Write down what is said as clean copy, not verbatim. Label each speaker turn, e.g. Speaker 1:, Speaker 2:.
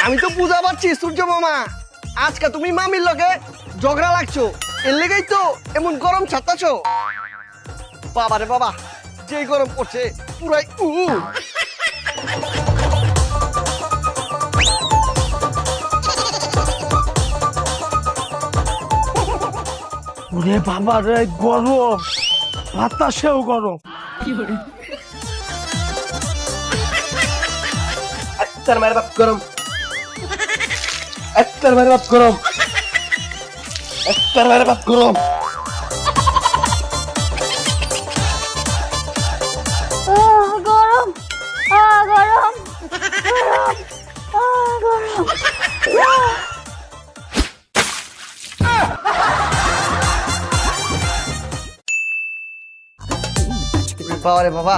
Speaker 1: আমি তো বুঝা পারছি সূর্য মামা, আজকে তুমি মামির লগে ঝগড়া লাগছো, এর লেগেই তো এমন গরম ছাড়তাছো। বাবা রে বাবা, যেই গরম পড়ছে পুরাই
Speaker 2: ওরে বাবা রে, গরম, বাতাসেও গরম।
Speaker 1: একটার মায়ের বাপ গরম, একটার মায়ের বাপ গরম, একটার মায়ের বাপ গরম।
Speaker 3: গরম, গরম, গরম, গরম।
Speaker 1: বাবা রে বাবা,